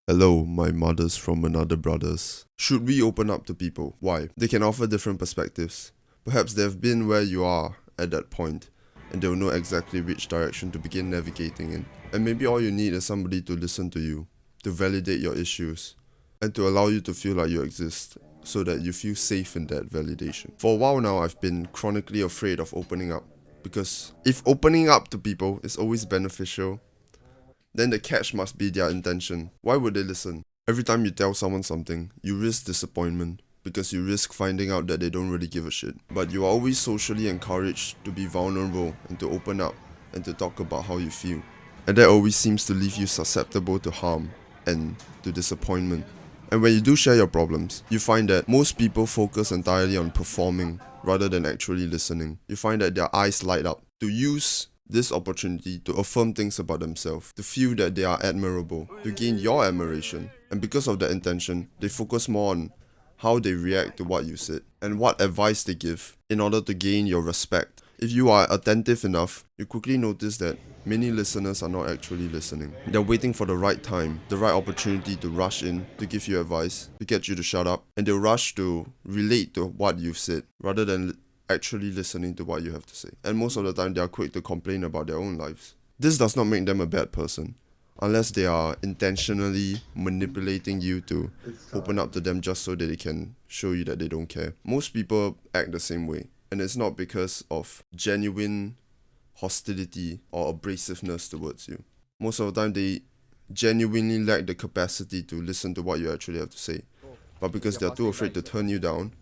Hello, my mothers from another brothers. Should we open up to people? Why? They can offer different perspectives. Perhaps they've been where you are at that point, and they'll know exactly which direction to begin navigating in. And maybe all you need is somebody to listen to you, to validate your issues, and to allow you to feel like you exist, so that you feel safe in that validation. For a while now, I've been chronically afraid of opening up, because if opening up to people is always beneficial, then the catch must be their intention. Why would they listen? Every time you tell someone something, you risk disappointment because you risk finding out that they don't really give a shit. But you are always socially encouraged to be vulnerable and to open up and to talk about how you feel. And that always seems to leave you susceptible to harm and to disappointment. And when you do share your problems, you find that most people focus entirely on performing rather than actually listening. You find that their eyes light up to use this opportunity to affirm things about themselves, to feel that they are admirable, to gain your admiration. And because of that intention, they focus more on how they react to what you said and what advice they give in order to gain your respect. If you are attentive enough, you quickly notice that many listeners are not actually listening. They're waiting for the right time, the right opportunity to rush in, to give you advice, to get you to shut up, and they'll rush to relate to what you've said rather than actually listening to what you have to say. And most of the time, they are quick to complain about their own lives. This does not make them a bad person, unless they are intentionally manipulating you to open up to them just so that they can show you that they don't care. Most people act the same way, and it's not because of genuine hostility or abrasiveness towards you. Most of the time, they genuinely lack the capacity to listen to what you actually have to say. But because they're too afraid to turn you down,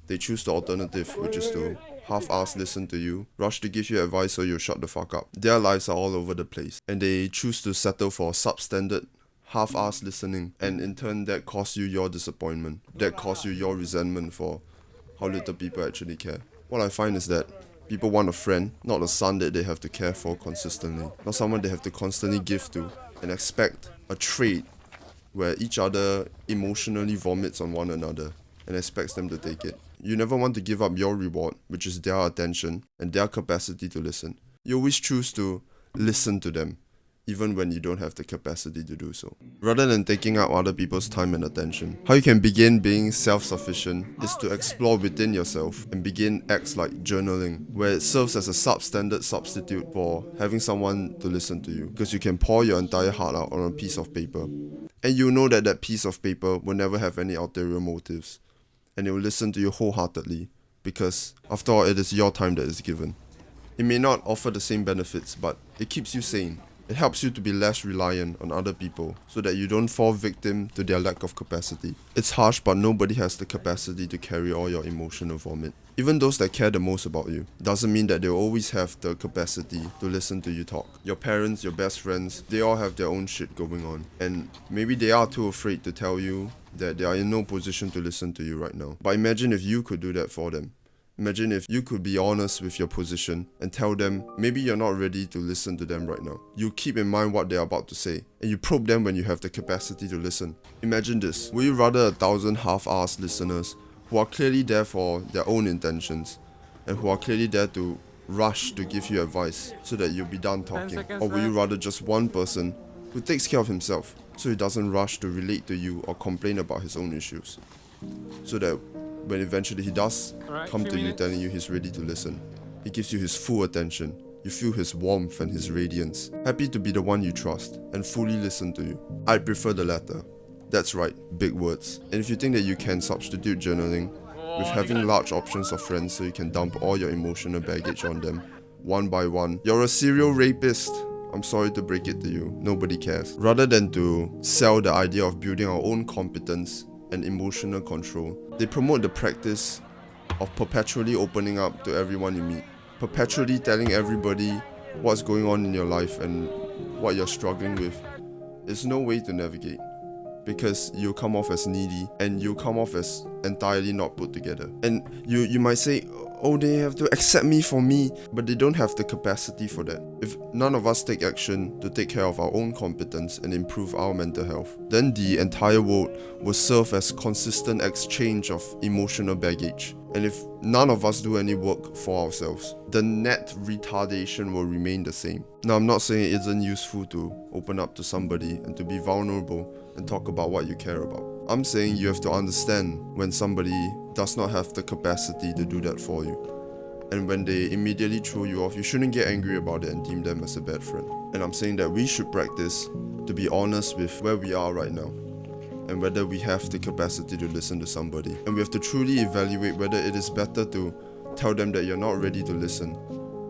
they choose the alternative, which is to half-ass listen to you, rush to give you advice so you shut the fuck up. Their lives are all over the place, and they choose to settle for substandard, half-ass listening, and in turn that costs you your disappointment, that costs you your resentment for how little people actually care. What I find is that people want a friend, not a son that they have to care for consistently, not someone they have to constantly give to, and expect a trade where each other emotionally vomits on one another and expects them to take it. You never want to give up your reward, which is their attention and their capacity to listen. You always choose to listen to them, even when you don't have the capacity to do so, rather than taking up other people's time and attention. How you can begin being self-sufficient is to explore within yourself and begin acts like journaling, where it serves as a substandard substitute for having someone to listen to you, because you can pour your entire heart out on a piece of paper, and you know that that piece of paper will never have any ulterior motives, and it will listen to you wholeheartedly, because after all, it is your time that is given. It may not offer the same benefits, but it keeps you sane. It helps you to be less reliant on other people so that you don't fall victim to their lack of capacity. It's harsh, but nobody has the capacity to carry all your emotional vomit. Even those that care the most about you doesn't mean that they'll always have the capacity to listen to you talk. Your parents, your best friends, they all have their own shit going on. And maybe they are too afraid to tell you that they are in no position to listen to you right now. But imagine if you could do that for them. Imagine if you could be honest with your position and tell them maybe you're not ready to listen to them right now. You keep in mind what they're about to say, and you probe them when you have the capacity to listen. Imagine this. Would you rather 1,000 half-assed listeners who are clearly there for their own intentions and who are clearly there to rush to give you advice so that you'll be done talking? Or would you rather just one person who takes care of himself so he doesn't rush to relate to you or complain about his own issues, so that when eventually he does come to you telling you he's ready to listen, he gives you his full attention. You feel his warmth and his radiance, happy to be the one you trust and fully listen to you. I'd prefer the latter. That's right, big words. And if you think that you can substitute journaling with having large options of friends so you can dump all your emotional baggage on them, one by one, you're a serial rapist. I'm sorry to break it to you, nobody cares. Rather than to sell the idea of building our own competence and emotional control, they promote the practice of perpetually opening up to everyone you meet, perpetually telling everybody what's going on in your life and what you're struggling with. It's no way to navigate, because you come off as needy and you come off as entirely not put together. And you might say, oh, they have to accept me for me, but they don't have the capacity for that. If none of us take action to take care of our own competence and improve our mental health, then the entire world will serve as consistent exchange of emotional baggage, And if none of us do any work for ourselves, the net retardation will remain the same. Now, I'm not saying it isn't useful to open up to somebody and to be vulnerable and talk about what you care about. I'm saying you have to understand when somebody does not have the capacity to do that for you. And when they immediately throw you off, you shouldn't get angry about it and deem them as a bad friend. And I'm saying that we should practice to be honest with where we are right now and whether we have the capacity to listen to somebody. And we have to truly evaluate whether it is better to tell them that you're not ready to listen,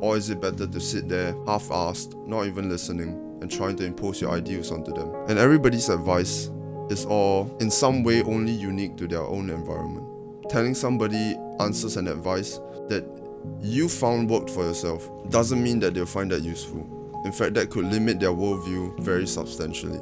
or is it better to sit there half-assed, not even listening, and trying to impose your ideals onto them. And everybody's advice is all in some way only unique to their own environment. Telling somebody answers and advice that you found worked for yourself doesn't mean that they'll find that useful. In fact, that could limit their worldview very substantially.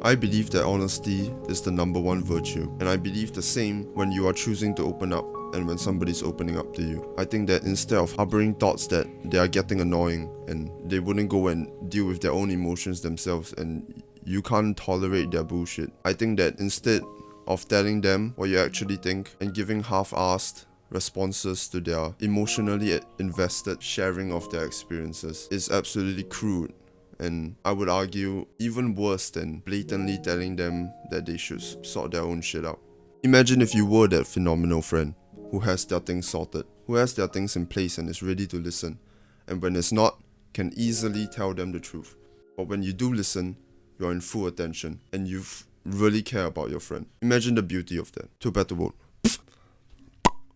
I believe that honesty is the number one virtue, and I believe the same when you are choosing to open up and when somebody's opening up to you. I think that instead of harboring thoughts that they are getting annoying and they wouldn't go and deal with their own emotions themselves and you can't tolerate their bullshit, I think that instead of telling them what you actually think and giving half-assed responses to their emotionally invested sharing of their experiences is absolutely crude, and I would argue even worse than blatantly telling them that they should sort their own shit out. Imagine if you were that phenomenal friend who has their things sorted, who has their things in place and is ready to listen, and when it's not, can easily tell them the truth. But when you do listen, you're in full attention and you really care about your friend. Imagine the beauty of that. Too bad to vote.